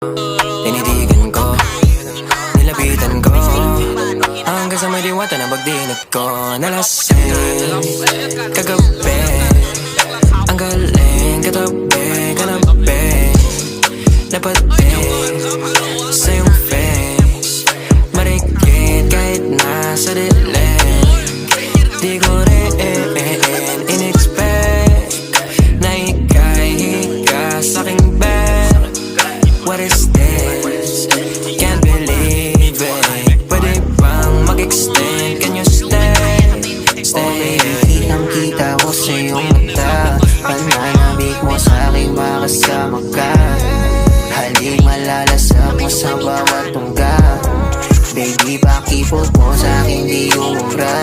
Tinitigan ko, nilapitan ko, hanggang sa may diwata na pagdinig ko. Nalasing kagabi, ang galing katabi, kanabi, napating sa iyong face, marikit kahit nasa dilim. Di ko rin in-expect na ika'y higa sa'king bed. What is this? Can't believe it. Pwede bang mag-extend? Can you stay? Stay. Kitang-kita ko sa iyong mata, pananabik mo sa'king makasama ka. Halik malalasap mo sa bawat tungga. Baby, pakipot mo sa'king di umura.